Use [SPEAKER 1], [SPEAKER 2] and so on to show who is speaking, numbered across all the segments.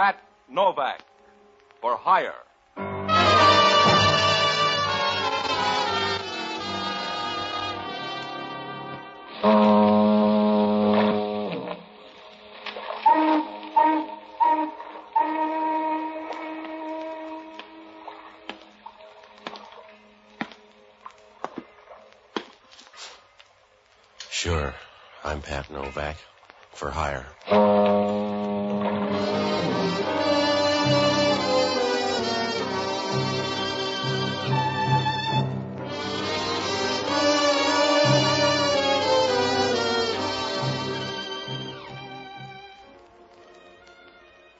[SPEAKER 1] Pat Novak for hire.
[SPEAKER 2] Sure, I'm Pat Novak for hire.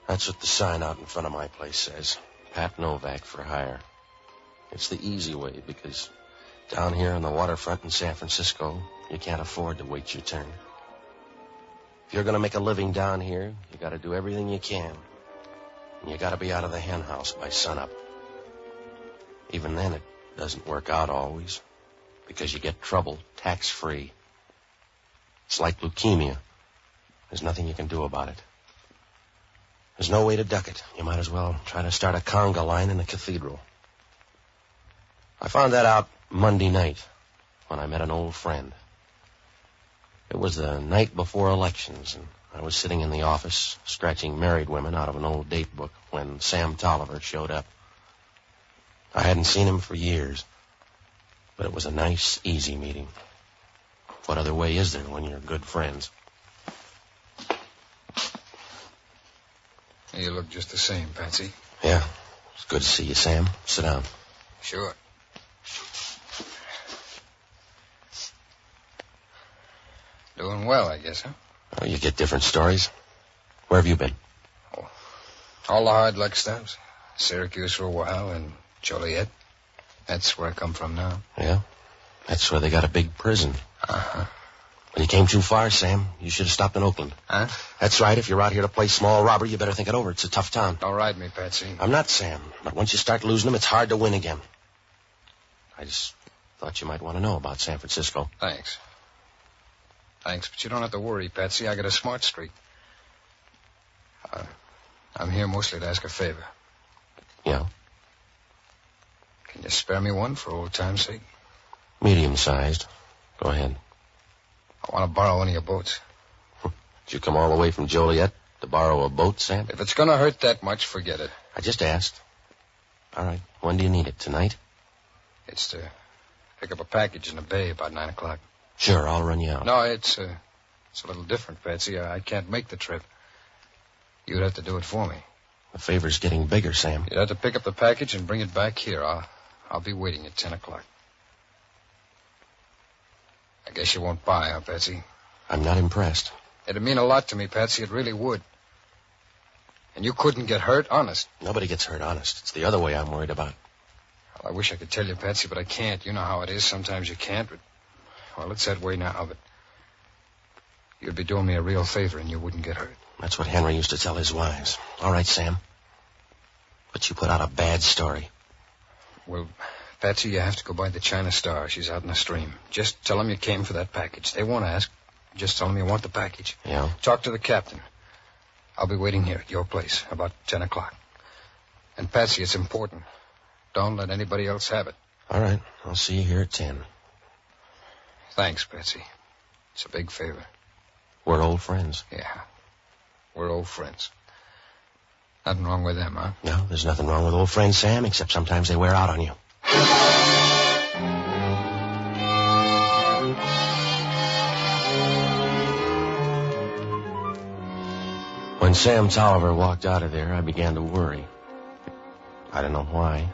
[SPEAKER 2] That's what the sign out in front of my place says. Pat Novak for hire. It's the easy way because down here on the waterfront in San Francisco, you can't afford to wait your turn. If you're going to make a living down here, you got to do everything you can. And you got to be out of the hen house by sunup. Even then, it doesn't work out always because you get trouble tax-free. It's like leukemia. There's nothing you can do about it. There's no way to duck it. You might as well try to start a conga line in a cathedral. I found that out Monday night when I met an old friend. It was the night before elections, and I was sitting in the office scratching married women out of an old date book when Sam Tolliver showed up. I hadn't seen him for years, but it was a nice, easy meeting. What other way is there when you're good friends?
[SPEAKER 3] You look just the same, Patsy.
[SPEAKER 2] Yeah, it's good to see you, Sam. Sit down.
[SPEAKER 3] Sure. Doing well, I guess, huh?
[SPEAKER 2] Oh, you get different stories. Where have you been?
[SPEAKER 3] Oh, all the hard luck stops. Syracuse for a while and Joliet. That's where I come from now.
[SPEAKER 2] Yeah? That's where they got a big prison.
[SPEAKER 3] Uh-huh.
[SPEAKER 2] When you came too far, Sam, you should have stopped in Oakland.
[SPEAKER 3] Huh?
[SPEAKER 2] That's right. If you're out here to play small robber, you better think it over. It's a tough town.
[SPEAKER 3] Don't ride me, Patsy.
[SPEAKER 2] I'm not, Sam. But once you start losing them, it's hard to win again. I just thought you might want to know about San Francisco.
[SPEAKER 3] Thanks, but you don't have to worry, Patsy. I got a smart streak. I'm here mostly to ask a favor.
[SPEAKER 2] Yeah?
[SPEAKER 3] Can you spare me one for old time's sake?
[SPEAKER 2] Medium-sized. Go ahead.
[SPEAKER 3] I want to borrow one of your boats.
[SPEAKER 2] Did you come all the way from Joliet to borrow a boat, Sam?
[SPEAKER 3] If it's going to hurt that much, forget it.
[SPEAKER 2] I just asked. All right. When do you need it? Tonight?
[SPEAKER 3] It's to pick up a package in the bay about 9 o'clock.
[SPEAKER 2] Sure, I'll run you out.
[SPEAKER 3] No, it's a little different, Patsy. I can't make the trip. You'd have to do it for me.
[SPEAKER 2] The favor's getting bigger, Sam.
[SPEAKER 3] You'd have to pick up the package and bring it back here. I'll be waiting at 10 o'clock. I guess you won't buy, huh, Patsy?
[SPEAKER 2] I'm not impressed.
[SPEAKER 3] It'd mean a lot to me, Patsy. It really would. And you couldn't get hurt, honest.
[SPEAKER 2] Nobody gets hurt, honest. It's the other way I'm worried about.
[SPEAKER 3] Well, I wish I could tell you, Patsy, but I can't. You know how it is. Sometimes you can't, but... Well, it's that way now, but... You'd be doing me a real favor and you wouldn't get hurt.
[SPEAKER 2] That's what Henry used to tell his wives. All right, Sam. But you put out a bad story.
[SPEAKER 3] Well, Patsy, you have to go by the China Star. She's out in the stream. Just tell them you came for that package. They won't ask. Just tell them you want the package.
[SPEAKER 2] Yeah?
[SPEAKER 3] Talk to the captain. I'll be waiting here at your place about 10 o'clock. And, Patsy, it's important. Don't let anybody else have it.
[SPEAKER 2] All right. I'll see you here at 10.
[SPEAKER 3] Thanks, Patsy. It's a big favor.
[SPEAKER 2] We're old friends.
[SPEAKER 3] Yeah. We're old friends. Nothing wrong with them, huh?
[SPEAKER 2] No, there's nothing wrong with old friends, Sam, except sometimes they wear out on you. When Sam Tolliver walked out of there, I began to worry. I don't know why,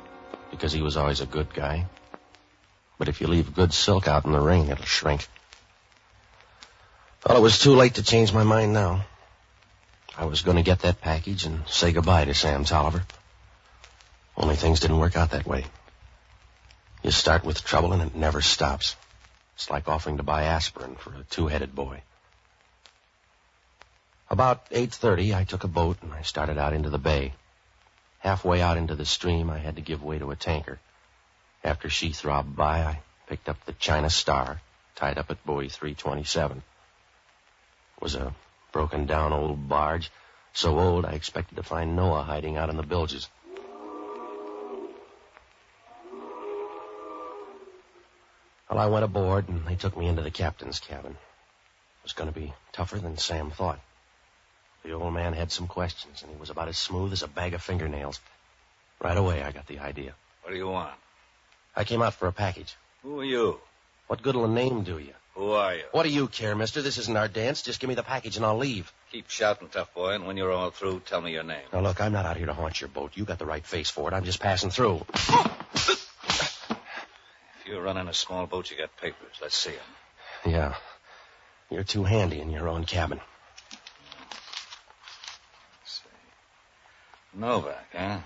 [SPEAKER 2] because he was always a good guy. But if you leave good silk out in the rain, it'll shrink. Well, it was too late to change my mind now. I was going to get that package and say goodbye to Sam Tolliver. Only things didn't work out that way. You start with trouble and it never stops. It's like offering to buy aspirin for a two-headed boy. About 8:30, I took a boat and I started out into the bay. Halfway out into the stream, I had to give way to a tanker. After she throbbed by, I picked up the China Star, tied up at buoy 327. It was a broken-down old barge, So old, I expected to find Noah hiding out in the bilges. Well, I went aboard, and they took me into the captain's cabin. It was going to be tougher than Sam thought. The old man had some questions, and he was about as smooth as a bag of fingernails. Right away, I got the idea.
[SPEAKER 4] What do you want?
[SPEAKER 2] I came out for a package.
[SPEAKER 4] Who are you?
[SPEAKER 2] What good'll a name do you?
[SPEAKER 4] Who are you?
[SPEAKER 2] What do you care, mister? This isn't our dance. Just give me the package and I'll leave.
[SPEAKER 4] Keep shouting, tough boy, and when you're all through, tell me your name.
[SPEAKER 2] Now, look, I'm not out here to haunt your boat. You got the right face for it. I'm just passing through.
[SPEAKER 4] If you're running a small boat, you got papers. Let's see them.
[SPEAKER 2] Yeah. You're too handy in your own cabin.
[SPEAKER 4] Let's see. Novak, huh?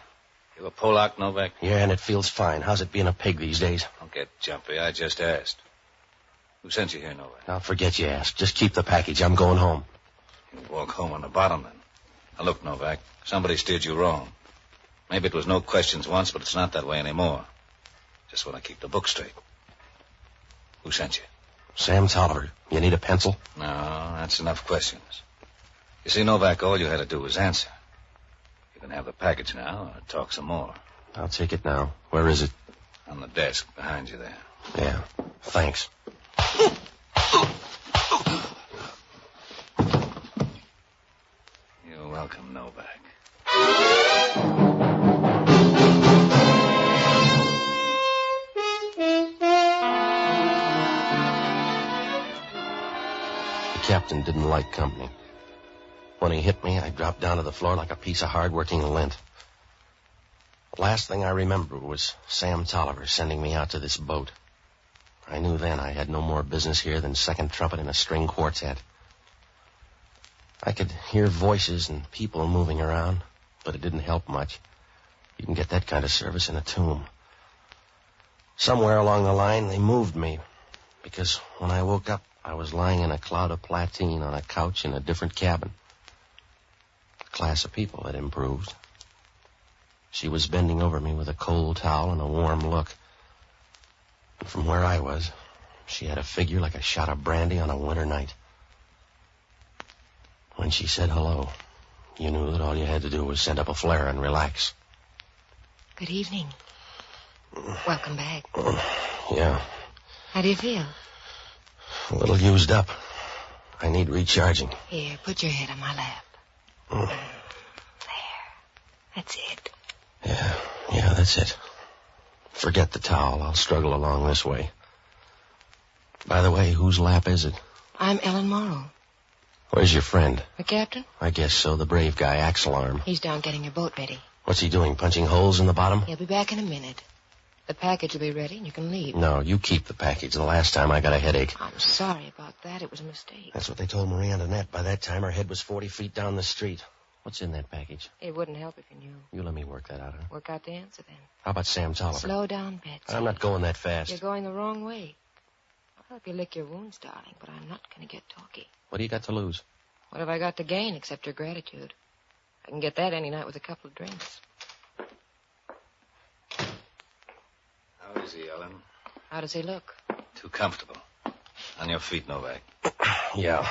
[SPEAKER 4] You a Polak, Novak?
[SPEAKER 2] Yeah, and it feels fine. How's it being a pig these days?
[SPEAKER 4] Don't get jumpy. I just asked. Who sent you here, Novak?
[SPEAKER 2] I'll forget you asked. Just keep the package. I'm going home.
[SPEAKER 4] You walk home on the bottom, then. Now, look, Novak, somebody steered you wrong. Maybe it was no questions once, but it's not that way anymore. Just want to keep the book straight. Who sent you?
[SPEAKER 2] Sam Tolliver. You need a pencil?
[SPEAKER 4] No, that's enough questions. You see, Novak, all you had to do was answer. You can have the package now or talk some more.
[SPEAKER 2] I'll take it now. Where is it?
[SPEAKER 4] On the desk behind you there.
[SPEAKER 2] Yeah. Thanks.
[SPEAKER 4] You're welcome, Novak.
[SPEAKER 2] The captain didn't like company. When he hit me, I dropped down to the floor like a piece of hard-working lint. The last thing I remember was Sam Tolliver sending me out to this boat. I knew then I had no more business here than second trumpet in a string quartet. I could hear voices and people moving around, but it didn't help much. You can get that kind of service in a tomb. Somewhere along the line, they moved me, because when I woke up, I was lying in a cloud of plateen on a couch in a different cabin. The class of people had improved. She was bending over me with a cold towel and a warm look. And from where I was, she had a figure like a shot of brandy on a winter night. When she said hello, you knew that all you had to do was send up a flare and relax.
[SPEAKER 5] Good evening. Welcome back.
[SPEAKER 2] Yeah.
[SPEAKER 5] How do you feel?
[SPEAKER 2] A little used up. I need recharging.
[SPEAKER 5] Here, put your head on my lap. There. That's it.
[SPEAKER 2] Yeah, that's it. Forget the towel. I'll struggle along this way. By the way, whose lap is it?
[SPEAKER 5] I'm Ellen Morrow.
[SPEAKER 2] Where's your friend?
[SPEAKER 5] The captain?
[SPEAKER 2] I guess so, the brave guy, Axel Arm.
[SPEAKER 5] He's down getting your boat ready.
[SPEAKER 2] What's he doing, punching holes in the bottom?
[SPEAKER 5] He'll be back in a minute. The package will be ready and you can leave.
[SPEAKER 2] No, you keep the package. The last time I got a headache.
[SPEAKER 5] I'm sorry about that. It was a mistake.
[SPEAKER 2] That's what they told Marie Antoinette. By that time, her head was 40 feet down the street. What's in that package?
[SPEAKER 5] It wouldn't help if you knew.
[SPEAKER 2] You let me work that out, huh?
[SPEAKER 5] Work out the answer, then.
[SPEAKER 2] How about Sam Tolliver?
[SPEAKER 5] Slow down, Betsy.
[SPEAKER 2] I'm not going that fast.
[SPEAKER 5] You're going the wrong way. I'll help you lick your wounds, darling, but I'm not going to get talky.
[SPEAKER 2] What do you got to lose?
[SPEAKER 5] What have I got to gain except your gratitude? I can get that any night with a couple of drinks.
[SPEAKER 4] How is he, Ellen?
[SPEAKER 5] How does he look?
[SPEAKER 4] Too comfortable. On your feet, Novak.
[SPEAKER 2] Yeah.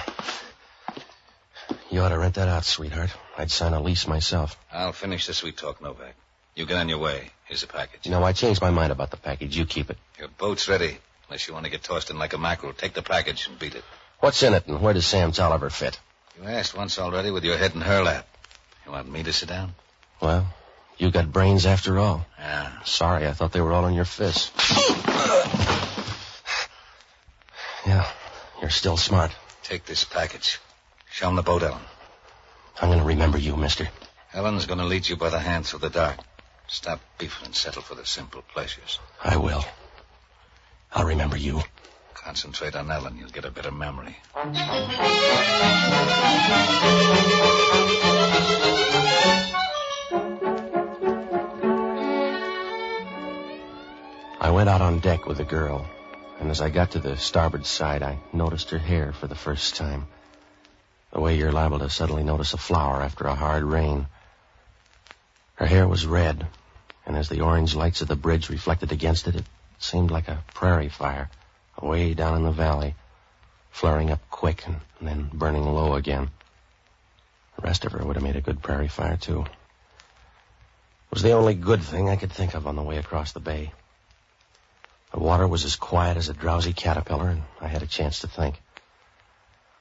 [SPEAKER 2] You ought to rent that out, sweetheart. I'd sign a lease myself.
[SPEAKER 4] I'll finish the sweet talk, Novak. You get on your way. Here's the package.
[SPEAKER 2] No, I changed my mind about the package. You keep it.
[SPEAKER 4] Your boat's ready. Unless you want to get tossed in like a mackerel, take the package and beat it.
[SPEAKER 2] What's in it, and where does Sam Tolliver fit?
[SPEAKER 4] You asked once already with your head in her lap. You want me to sit down?
[SPEAKER 2] Well, you got brains after all.
[SPEAKER 4] Yeah.
[SPEAKER 2] Sorry, I thought they were all in your fists. Yeah, you're still smart.
[SPEAKER 4] Take this package. Show him the boat, Ellen.
[SPEAKER 2] I'm going to remember you, mister.
[SPEAKER 4] Ellen's going to lead you by the hand through the dark. Stop beefing and settle for the simple pleasures.
[SPEAKER 2] I will. I'll remember you.
[SPEAKER 4] Concentrate on Ellen. You'll get a better memory.
[SPEAKER 2] I went out on deck with the girl, and as I got to the starboard side, I noticed her hair for the first time. The way you're liable to suddenly notice a flower after a hard rain. Her hair was red, and as the orange lights of the bridge reflected against it, it seemed like a prairie fire, away down in the valley, flaring up quick and then burning low again. The rest of her would have made a good prairie fire, too. It was the only good thing I could think of on the way across the bay. The water was as quiet as a drowsy caterpillar, and I had a chance to think.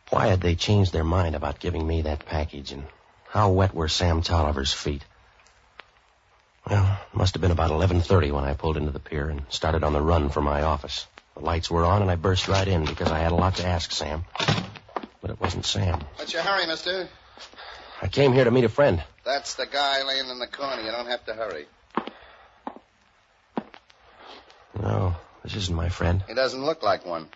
[SPEAKER 2] Why had they changed their mind about giving me that package, and how wet were Sam Tolliver's feet? Well, it must have been about 11:30 when I pulled into the pier and started on the run for my office. The lights were on, and I burst right in because I had a lot to ask Sam. But it wasn't Sam.
[SPEAKER 6] What's your hurry, mister?
[SPEAKER 2] I came here to meet a friend.
[SPEAKER 6] That's the guy laying in the corner. You don't have to hurry.
[SPEAKER 2] No, this isn't my friend.
[SPEAKER 6] He doesn't look like one.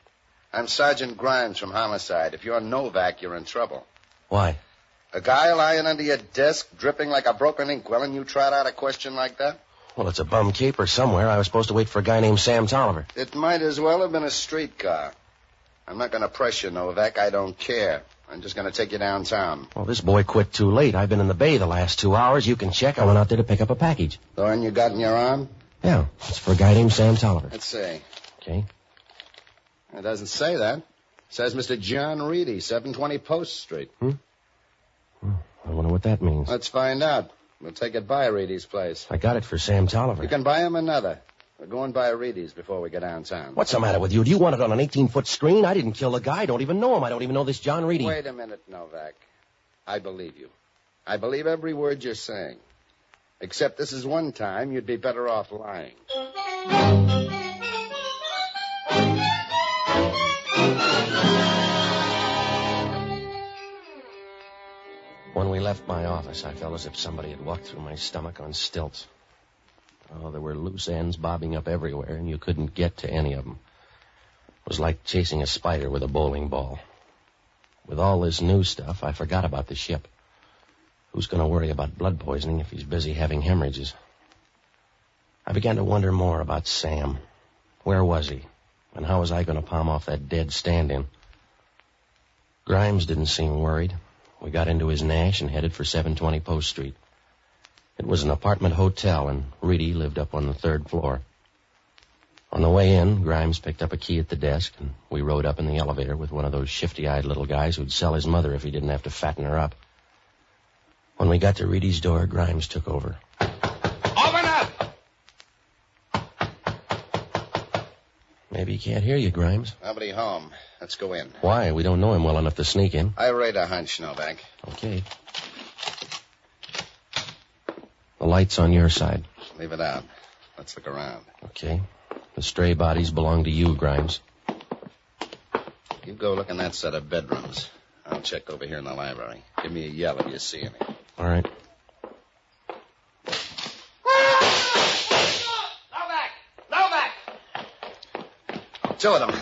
[SPEAKER 6] I'm Sergeant Grimes from Homicide. If you're Novak, you're in trouble.
[SPEAKER 2] Why?
[SPEAKER 6] A guy lying under your desk, dripping like a broken inkwell, and you trot out a question like that?
[SPEAKER 2] Well, it's a bum caper somewhere. I was supposed to wait for a guy named Sam Tolliver.
[SPEAKER 6] It might as well have been a streetcar. I'm not going to press you, Novak. I don't care. I'm just going to take you downtown.
[SPEAKER 2] Well, this boy quit too late. I've been in the bay the last 2 hours. You can check. I went out there to pick up a package.
[SPEAKER 6] The one you got in your arm?
[SPEAKER 2] Yeah, it's for a guy named Sam Tolliver.
[SPEAKER 6] Let's see.
[SPEAKER 2] Okay.
[SPEAKER 6] It doesn't say that. It says Mr. John Reedy, 720 Post Street.
[SPEAKER 2] I wonder what that means.
[SPEAKER 6] Let's find out. We'll take it by Reedy's place.
[SPEAKER 2] I got it for Sam Tolliver.
[SPEAKER 6] You can buy him another. We're going by Reedy's before we get downtown.
[SPEAKER 2] What's the matter with you? Do you want it on an 18-foot screen? I didn't kill the guy. I don't even know him. I don't even know this John Reedy.
[SPEAKER 6] Wait a minute, Novak. I believe you. I believe every word you're saying. Except this is one time you'd be better off lying.
[SPEAKER 2] When we left my office, I felt as if somebody had walked through my stomach on stilts. Oh, there were loose ends bobbing up everywhere, and you couldn't get to any of them. It was like chasing a spider with a bowling ball. With all this new stuff, I forgot about the ship. Who's going to worry about blood poisoning if he's busy having hemorrhages? I began to wonder more about Sam. Where was he? And how was I going to palm off that dead stand-in? Grimes didn't seem worried. We got into his Nash and headed for 720 Post Street. It was an apartment hotel, and Reedy lived up on the 3rd floor. On the way in, Grimes picked up a key at the desk, and we rode up in the elevator with one of those shifty-eyed little guys who'd sell his mother if he didn't have to fatten her up. When we got to Reedy's door, Grimes took over.
[SPEAKER 1] Open up!
[SPEAKER 2] Maybe he can't hear you, Grimes.
[SPEAKER 6] Nobody home. Let's go in.
[SPEAKER 2] Why? We don't know him well enough to sneak in.
[SPEAKER 6] I rate a hunch, Novak.
[SPEAKER 2] Okay. The light's on your side.
[SPEAKER 6] Leave it out. Let's look around.
[SPEAKER 2] Okay. The stray bodies belong to you, Grimes.
[SPEAKER 6] You go look in that set of bedrooms. I'll check over here in the library. Give me a yell if you see any.
[SPEAKER 2] All right.
[SPEAKER 1] Novak!
[SPEAKER 6] Two of them.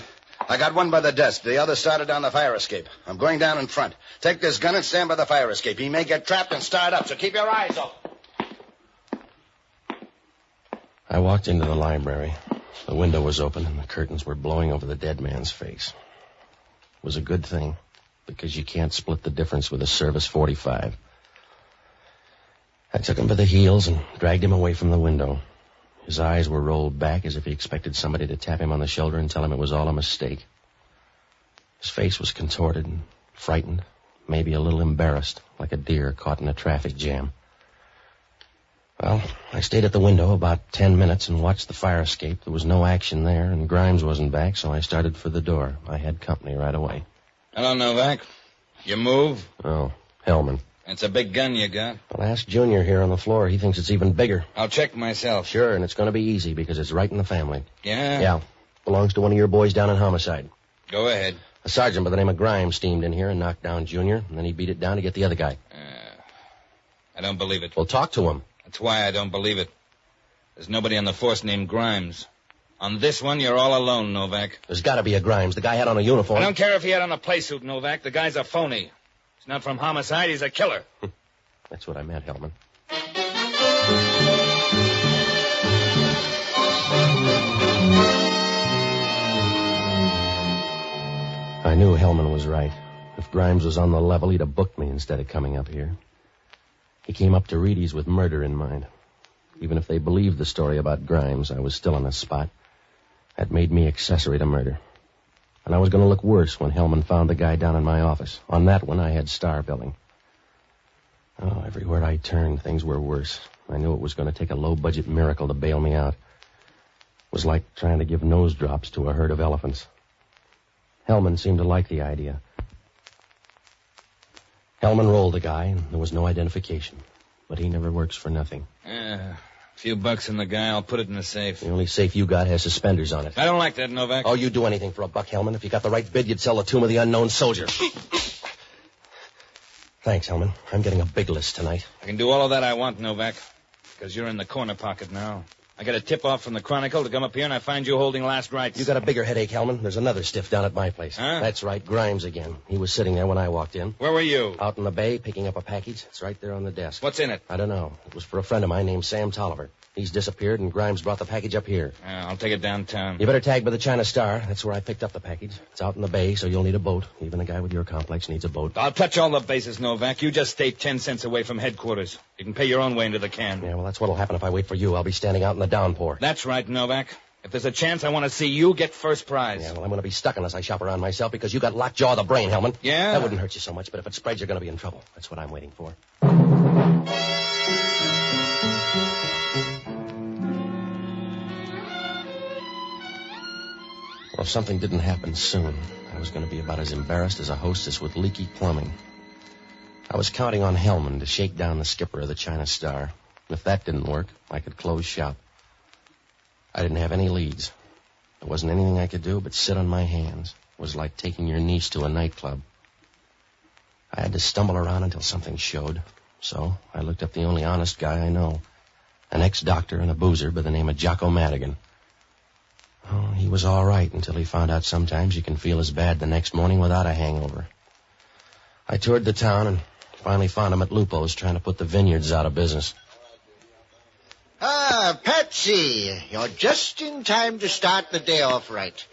[SPEAKER 6] I got one by the desk. The other started down the fire escape. I'm going down in front. Take this gun and stand by the fire escape. He may get trapped and start up, so keep your eyes open.
[SPEAKER 2] I walked into the library. The window was open, and the curtains were blowing over the dead man's face. It was a good thing, because you can't split the difference with a service 45. I took him by the heels and dragged him away from the window. His eyes were rolled back as if he expected somebody to tap him on the shoulder and tell him it was all a mistake. His face was contorted and frightened, maybe a little embarrassed, like a deer caught in a traffic jam. Well, I stayed at the window about 10 minutes and watched the fire escape. There was no action there, and Grimes wasn't back, so I started for the door. I had company right away.
[SPEAKER 7] Hello, Novak. You move?
[SPEAKER 2] Oh, Hellman.
[SPEAKER 7] It's a big gun you got.
[SPEAKER 2] Well, ask Junior here on the floor. He thinks it's even bigger.
[SPEAKER 7] I'll check myself.
[SPEAKER 2] Sure, and it's going to be easy because it's right in the family.
[SPEAKER 7] Yeah?
[SPEAKER 2] Yeah. Belongs to one of your boys down in Homicide.
[SPEAKER 7] Go ahead.
[SPEAKER 2] A sergeant by the name of Grimes steamed in here and knocked down Junior, and then he beat it down to get the other guy.
[SPEAKER 7] I don't believe it.
[SPEAKER 2] Well, talk to him.
[SPEAKER 7] That's why I don't believe it. There's nobody on the force named Grimes. On this one, you're all alone, Novak.
[SPEAKER 2] There's got to be a Grimes. The guy had on a uniform.
[SPEAKER 7] I don't care if he had on a play suit, Novak. The guy's a phony. He's not from Homicide. He's a killer.
[SPEAKER 2] That's what I meant, Hellman. I knew Hellman was right. If Grimes was on the level, he'd have booked me instead of coming up here. He came up to Reedy's with murder in mind. Even if they believed the story about Grimes, I was still on the spot. That made me accessory to murder. And I was going to look worse when Hellman found the guy down in my office. On that one, I had star billing. Oh, everywhere I turned, things were worse. I knew it was going to take a low-budget miracle to bail me out. It was like trying to give nose drops to a herd of elephants. Hellman seemed to like the idea. Hellman rolled the guy, and there was no identification. But he never works for nothing.
[SPEAKER 7] A few bucks in the guy. I'll put it in the safe.
[SPEAKER 2] The only safe you got has suspenders on it.
[SPEAKER 7] I don't like that, Novak.
[SPEAKER 2] Oh, you'd do anything for a buck, Hellman. If you got the right bid, you'd sell the tomb of the unknown soldier. Thanks, Hellman. I'm getting a big list tonight.
[SPEAKER 7] I can do all of that I want, Novak, because you're in the corner pocket now. I got a tip-off from the Chronicle to come up here, and I find you holding last rites.
[SPEAKER 2] You got a bigger headache, Hellman. There's another stiff down at my place.
[SPEAKER 7] Huh?
[SPEAKER 2] That's right, Grimes again. He was sitting there when I walked in.
[SPEAKER 7] Where were you?
[SPEAKER 2] Out in the bay, picking up a package. It's right there on the desk.
[SPEAKER 7] What's in it?
[SPEAKER 2] I don't know. It was for a friend of mine named Sam Tolliver. He's disappeared, and Grimes brought the package up here.
[SPEAKER 7] I'll take it downtown.
[SPEAKER 2] You better tag by the China Star. That's where I picked up the package. It's out in the bay, so you'll need a boat. Even a guy with your complex needs a boat.
[SPEAKER 7] I'll touch all the bases, Novak. You just stay 10 cents away from headquarters. You can pay your own way into the can.
[SPEAKER 2] Yeah, well, that's what'll happen if I wait for you. I'll be standing out in the downpour.
[SPEAKER 7] That's right, Novak. If there's a chance, I want to see you get first prize.
[SPEAKER 2] Yeah, well, I'm going to be stuck unless I shop around myself because you got lockjaw of the brain, Hellman.
[SPEAKER 7] Yeah?
[SPEAKER 2] That wouldn't hurt you so much, but if it spreads, you're going to be in trouble. That's what I'm waiting for. Well, if something didn't happen soon, I was going to be about as embarrassed as a hostess with leaky plumbing. I was counting on Hellman to shake down the skipper of the China Star. If that didn't work, I could close shop. I didn't have any leads. There wasn't anything I could do but sit on my hands. It was like taking your niece to a nightclub. I had to stumble around until something showed. So I looked up the only honest guy I know, an ex-doctor and a boozer by the name of Jocko Madigan. Oh, he was all right until he found out sometimes you can feel as bad the next morning without a hangover. I toured the town and finally found him at Lupo's trying to put the vineyards out of business.
[SPEAKER 8] Ah, Patsy, you're just in time to start the day off right.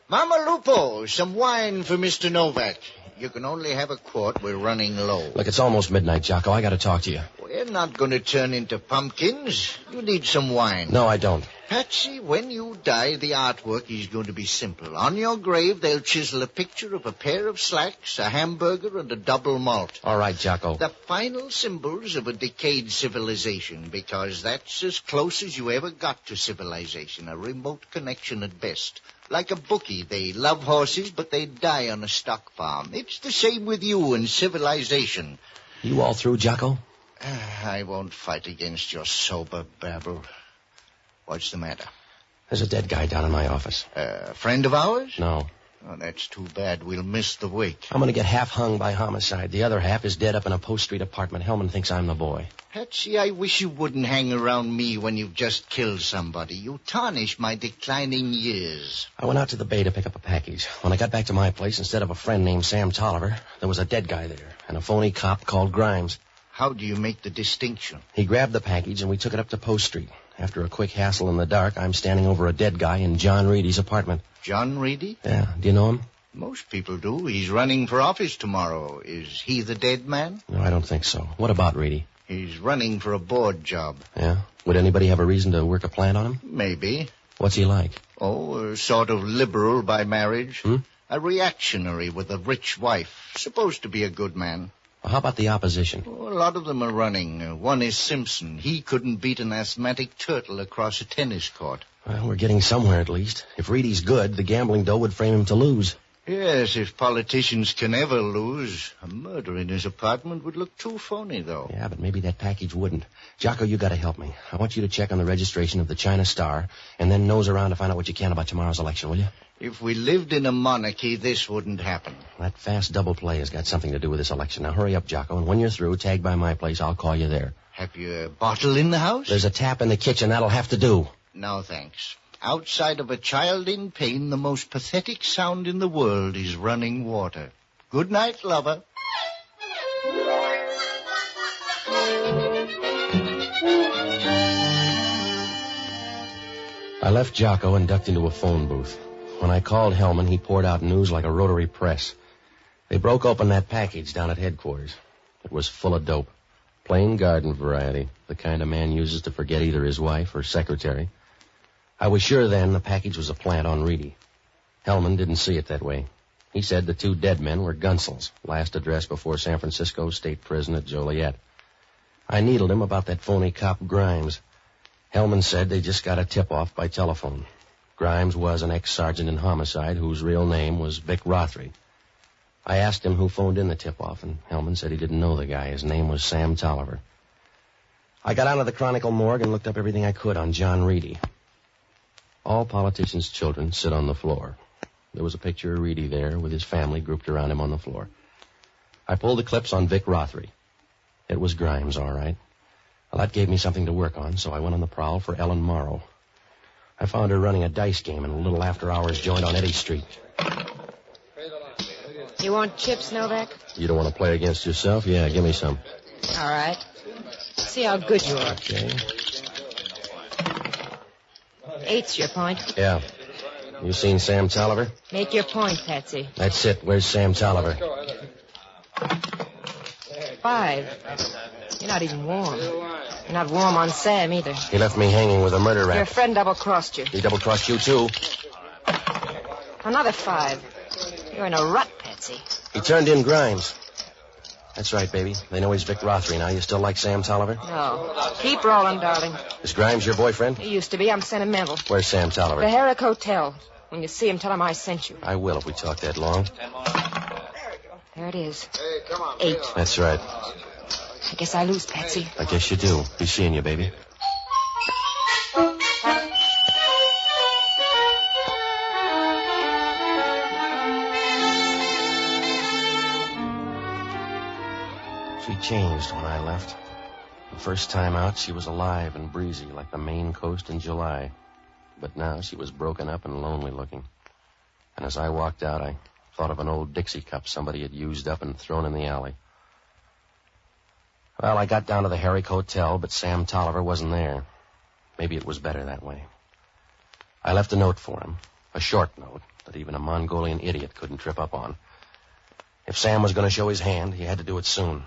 [SPEAKER 8] Mama Lupo, some wine for Mr. Novak. You can only have a quart. We're running low.
[SPEAKER 2] Look, it's almost midnight, Jocko. I got to talk to you.
[SPEAKER 8] We're not going to turn into pumpkins. You need some wine.
[SPEAKER 2] No, I don't.
[SPEAKER 8] Patsy, when you die, the artwork is going to be simple. On your grave, they'll chisel a picture of a pair of slacks, a hamburger, and a double malt.
[SPEAKER 2] All right, Jocko.
[SPEAKER 8] The final symbols of a decayed civilization, because that's as close as you ever got to civilization, a remote connection at best. Like a bookie, they love horses, but they die on a stock farm. It's the same with you and civilization.
[SPEAKER 2] You all through, Jocko?
[SPEAKER 8] I won't fight against your sober babble. What's the matter?
[SPEAKER 2] There's a dead guy down in my office.
[SPEAKER 8] A friend of ours?
[SPEAKER 2] No.
[SPEAKER 8] Oh, that's too bad. We'll miss the wake.
[SPEAKER 2] I'm going to get half hung by homicide. The other half is dead up in a Post Street apartment. Hellman thinks I'm the boy.
[SPEAKER 8] Patsy, I wish you wouldn't hang around me when you've just killed somebody. You tarnish my declining years.
[SPEAKER 2] I went out to the bay to pick up a package. When I got back to my place, instead of a friend named Sam Tolliver, there was a dead guy there and a phony cop called Grimes.
[SPEAKER 8] How do you make the distinction?
[SPEAKER 2] He grabbed the package and we took it up to Post Street. After a quick hassle in the dark, I'm standing over a dead guy in John Reedy's apartment.
[SPEAKER 8] John Reedy?
[SPEAKER 2] Yeah. Do you know him?
[SPEAKER 8] Most people do. He's running for office tomorrow. Is he the dead man?
[SPEAKER 2] No, I don't think so. What about Reedy?
[SPEAKER 8] He's running for a board job.
[SPEAKER 2] Yeah? Would anybody have a reason to work a plant on him?
[SPEAKER 8] Maybe.
[SPEAKER 2] What's he like?
[SPEAKER 8] Oh, a sort of liberal by marriage.
[SPEAKER 2] Hmm?
[SPEAKER 8] A reactionary with a rich wife. Supposed to be a good man.
[SPEAKER 2] Well, how about the opposition?
[SPEAKER 8] Oh, a lot of them are running. One is Simpson. He couldn't beat an asthmatic turtle across a tennis court.
[SPEAKER 2] Well, we're getting somewhere at least. If Reedy's good, the gambling dough would frame him to lose.
[SPEAKER 8] Yes, if politicians can ever lose. A murder in his apartment would look too phony, though.
[SPEAKER 2] Yeah, but maybe that package wouldn't. Jocko, you got to help me. I want you to check on the registration of the China Star and then nose around to find out what you can about tomorrow's election, will you?
[SPEAKER 8] If we lived in a monarchy, this wouldn't happen.
[SPEAKER 2] That fast double play has got something to do with this election. Now, hurry up, Jocko, and when you're through, tag by my place. I'll call you there.
[SPEAKER 8] Have you a bottle in the house?
[SPEAKER 2] There's a tap in the kitchen. That'll have to do.
[SPEAKER 8] No, thanks. Outside of a child in pain, the most pathetic sound in the world is running water. Good night, lover.
[SPEAKER 2] I left Jocko and ducked into a phone booth. When I called Hellman, he poured out news like a rotary press. They broke open that package down at headquarters. It was full of dope. Plain garden variety, the kind a man uses to forget either his wife or secretary. I was sure then the package was a plant on Reedy. Hellman didn't see it that way. He said the two dead men were Gunsels, last addressed before San Francisco State Prison at Joliet. I needled him about that phony cop Grimes. Hellman said they just got a tip-off by telephone. Grimes was an ex-sergeant in homicide whose real name was Vic Rothery. I asked him who phoned in the tip-off, and Hellman said he didn't know the guy. His name was Sam Tolliver. I got onto the Chronicle morgue and looked up everything I could on John Reedy. All politicians' children sit on the floor. There was a picture of Reedy there with his family grouped around him on the floor. I pulled the clips on Vic Rothery. It was Grimes, all right. Well, that gave me something to work on, so I went on the prowl for Ellen Morrow. I found her running a dice game in a little after-hours joint on Eddy Street.
[SPEAKER 5] You want chips, Novak?
[SPEAKER 2] You don't want to play against yourself? Yeah, give me some.
[SPEAKER 5] All right. See how good you are.
[SPEAKER 2] Okay.
[SPEAKER 5] 8's your point.
[SPEAKER 2] Yeah. You seen Sam Tolliver?
[SPEAKER 5] Make your point, Patsy.
[SPEAKER 2] That's it. Where's Sam Tolliver?
[SPEAKER 5] 5. You're not even warm. You're not warm on Sam, either.
[SPEAKER 2] He left me hanging with a murder rap.
[SPEAKER 5] Your friend double-crossed you.
[SPEAKER 2] He double-crossed you, too?
[SPEAKER 5] Another 5. You're in a rut, Patsy.
[SPEAKER 2] He turned in Grimes. That's right, baby. They know he's Vic Rothery now. You still like Sam Tolliver?
[SPEAKER 5] No. Keep rolling, darling.
[SPEAKER 2] Is Grimes your boyfriend?
[SPEAKER 5] He used to be. I'm sentimental.
[SPEAKER 2] Where's Sam Tolliver?
[SPEAKER 5] The Herrick Hotel. When you see him, tell him I sent you.
[SPEAKER 2] I will if we talk that long.
[SPEAKER 5] There it is.
[SPEAKER 1] Hey, come on.
[SPEAKER 5] 8.
[SPEAKER 2] That's right.
[SPEAKER 5] I guess I lose, Patsy.
[SPEAKER 2] I guess you do. Be seeing you, baby. She changed when I left. The first time out, she was alive and breezy like the Maine coast in July. But now she was broken up and lonely looking. And as I walked out, I thought of an old Dixie cup somebody had used up and thrown in the alley. Well, I got down to the Herrick Hotel, but Sam Tolliver wasn't there. Maybe it was better that way. I left a note for him, a short note that even a Mongolian idiot couldn't trip up on. If Sam was going to show his hand, he had to do it soon.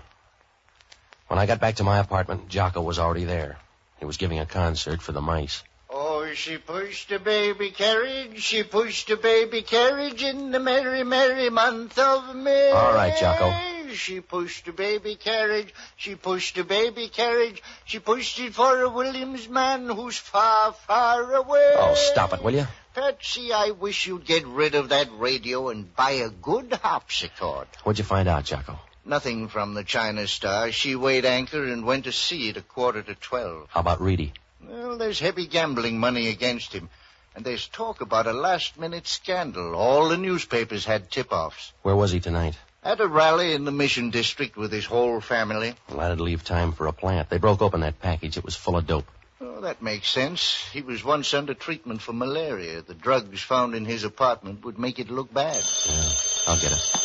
[SPEAKER 2] When I got back to my apartment, Jocko was already there. He was giving a concert for the mice.
[SPEAKER 8] Oh, she pushed a baby carriage, she pushed a baby carriage in the merry, merry month of May.
[SPEAKER 2] All right, Jocko.
[SPEAKER 8] She pushed a baby carriage, she pushed a baby carriage, she pushed it for a Williams man who's far, far away.
[SPEAKER 2] Oh, stop it, will you?
[SPEAKER 8] Patsy, I wish you'd get rid of that radio and buy a good harpsichord.
[SPEAKER 2] What'd you find out, Jocko?
[SPEAKER 8] Nothing from the China Star. She weighed anchor and went to sea at 11:45.
[SPEAKER 2] How about Reedy?
[SPEAKER 8] Well, there's heavy gambling money against him. And there's talk about a last-minute scandal. All the newspapers had tip-offs.
[SPEAKER 2] Where was he tonight?
[SPEAKER 8] At a rally in the Mission District with his whole family.
[SPEAKER 2] Well, that'd leave time for a plant. They broke open that package. It was full of dope.
[SPEAKER 8] Oh, that makes sense. He was once under treatment for malaria. The drugs found in his apartment would make it look bad.
[SPEAKER 2] Yeah, I'll get it.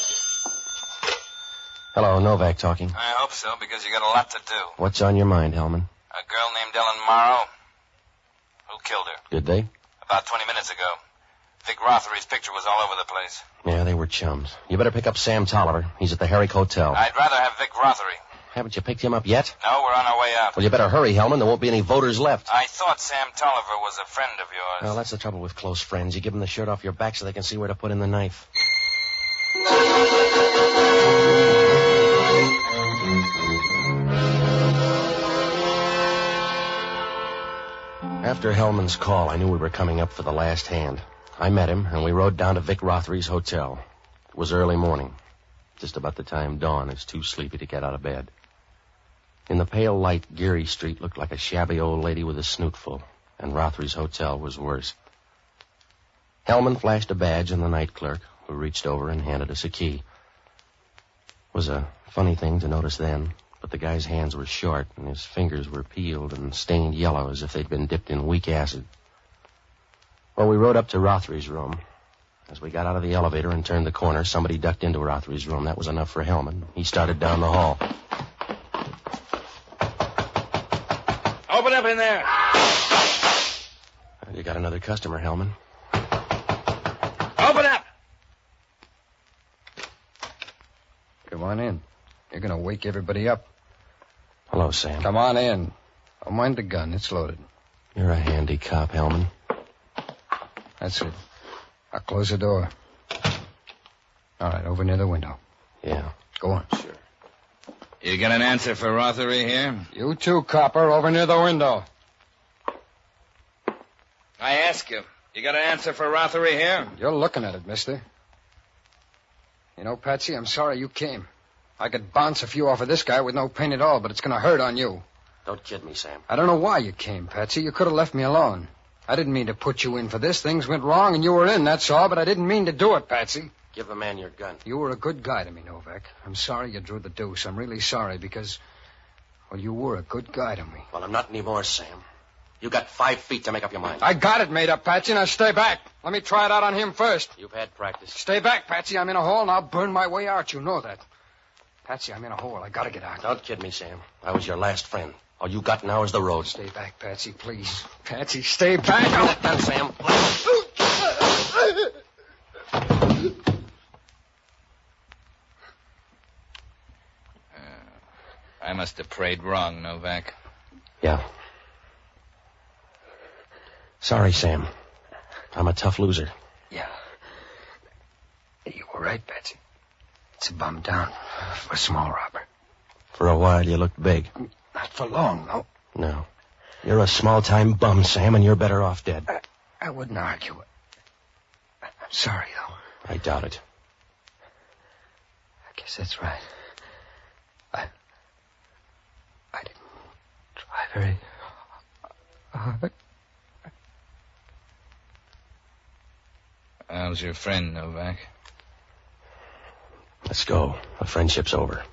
[SPEAKER 2] Hello, Novak talking.
[SPEAKER 7] I hope so, because you got a lot to do.
[SPEAKER 2] What's on your mind, Hellman?
[SPEAKER 7] A girl named Ellen Morrow. Who killed her?
[SPEAKER 2] Did they?
[SPEAKER 7] About 20 minutes ago. Vic Rothery's picture was all over the place.
[SPEAKER 2] Yeah, they were chums. You better pick up Sam Tolliver. He's at the Herrick Hotel.
[SPEAKER 7] I'd rather have Vic Rothery.
[SPEAKER 2] Haven't you picked him up yet?
[SPEAKER 7] No, we're on our way out.
[SPEAKER 2] Well, you better hurry, Hellman. There won't be any voters left.
[SPEAKER 7] I thought Sam Tolliver was a friend of yours.
[SPEAKER 2] Well, that's the trouble with close friends. You give them the shirt off your back so they can see where to put in the knife. After Hellman's call, I knew we were coming up for the last hand. I met him, and we rode down to Vic Rothery's hotel. It was early morning, just about the time Dawn is too sleepy to get out of bed. In the pale light, Geary Street looked like a shabby old lady with a snoot full, and Rothery's hotel was worse. Hellman flashed a badge on the night clerk, who reached over and handed us a key. It was a funny thing to notice then, but the guy's hands were short, and his fingers were peeled and stained yellow as if they'd been dipped in weak acid. Well, we rode up to Rothery's room. As we got out of the elevator and turned the corner, somebody ducked into Rothery's room. That was enough for Hellman. He started down the hall.
[SPEAKER 1] Open up in there.
[SPEAKER 2] You got another customer, Hellman.
[SPEAKER 1] Open up.
[SPEAKER 3] Come on in. You're going to wake everybody up.
[SPEAKER 2] Hello, Sam.
[SPEAKER 3] Come on in. Don't mind the gun. It's loaded.
[SPEAKER 2] You're a handy cop, Hellman.
[SPEAKER 3] That's it. I'll close the door. All right, over near the window.
[SPEAKER 2] Yeah.
[SPEAKER 3] Go on.
[SPEAKER 1] Sure.
[SPEAKER 7] You got an answer for Rothery here?
[SPEAKER 3] You too, copper, over near the window.
[SPEAKER 7] I ask you. You got an answer for Rothery here?
[SPEAKER 3] You're looking at it, mister. You know, Patsy, I'm sorry you came. I could bounce a few off of this guy with no pain at all, but it's going to hurt on you.
[SPEAKER 2] Don't kid me, Sam.
[SPEAKER 3] I don't know why you came, Patsy. You could have left me alone. I didn't mean to put you in for this. Things went wrong and you were in, that's all, but I didn't mean to do it, Patsy.
[SPEAKER 2] Give the man your gun.
[SPEAKER 3] You were a good guy to me, Novak. I'm sorry you drew the deuce. I'm really sorry because, well, you were a good guy to me.
[SPEAKER 2] Well, I'm not anymore, Sam. You got 5 feet to make up your mind.
[SPEAKER 3] I got it made up, Patsy. Now stay back. Let me try it out on him first.
[SPEAKER 2] You've had practice.
[SPEAKER 3] Stay back, Patsy. I'm in a hole and I'll burn my way out. You know that. Patsy, I'm in a hole. I gotta get out.
[SPEAKER 2] Don't kid me, Sam. I was your last friend. All you got now is the road.
[SPEAKER 3] Stay back, Patsy, please. Patsy, stay back.
[SPEAKER 2] Give me that gun, Sam.
[SPEAKER 7] I must have prayed wrong, Novak.
[SPEAKER 2] Yeah. Sorry, Sam. I'm a tough loser.
[SPEAKER 3] Yeah. You were right, Patsy. It's a bum down for a small robber.
[SPEAKER 2] For a while, you looked big.
[SPEAKER 3] Not for long, though.
[SPEAKER 2] No. You're a small-time bum, Sam, and you're better off dead.
[SPEAKER 3] I wouldn't argue. I'm sorry, though.
[SPEAKER 2] I doubt it.
[SPEAKER 3] I guess that's right. I didn't try very hard.
[SPEAKER 7] How's your friend, Novak?
[SPEAKER 2] Let's go. The friendship's over.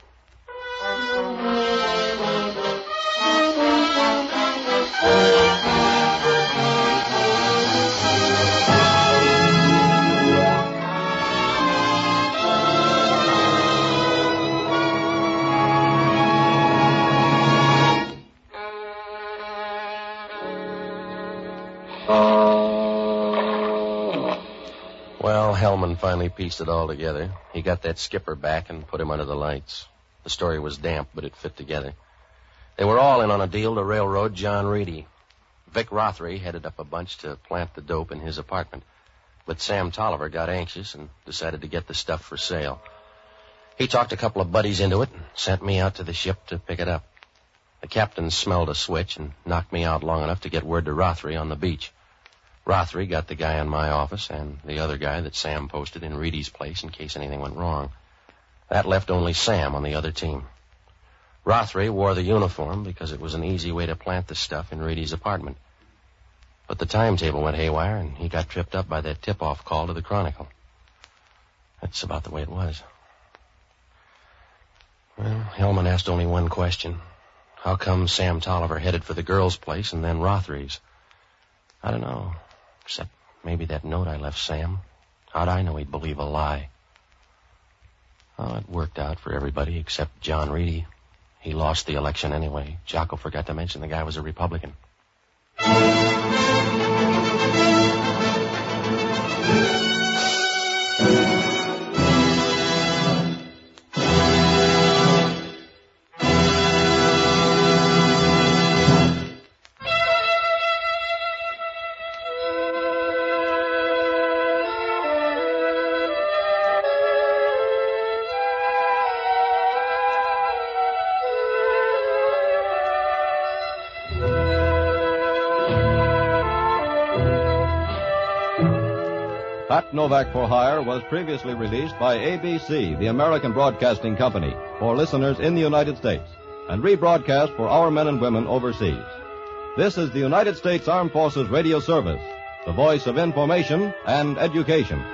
[SPEAKER 2] Well, Hellman finally pieced it all together. He got that skipper back and put him under the lights. The story was damp, but it fit together. They were all in on a deal to railroad John Reedy. Vic Rothery headed up a bunch to plant the dope in his apartment. But Sam Tolliver got anxious and decided to get the stuff for sale. He talked a couple of buddies into it and sent me out to the ship to pick it up. The captain smelled a switch and knocked me out long enough to get word to Rothery on the beach. Rothery got the guy in my office and the other guy that Sam posted in Reedy's place in case anything went wrong. That left only Sam on the other team. Rothery wore the uniform because it was an easy way to plant the stuff in Reedy's apartment. But the timetable went haywire and he got tripped up by that tip-off call to the Chronicle. That's about the way it was. Well, Hellman asked only one question. How come Sam Tolliver headed for the girls' place and then Rothery's? I don't know. Except maybe that note I left Sam. How'd I know he'd believe a lie? Oh, it worked out for everybody except John Reedy. He lost the election anyway. Jocko forgot to mention the guy was a Republican.
[SPEAKER 9] Pat Novak for Hire was previously released by ABC, the American Broadcasting Company, for listeners in the United States, and rebroadcast for our men and women overseas. This is the United States Armed Forces Radio Service, the voice of information and education.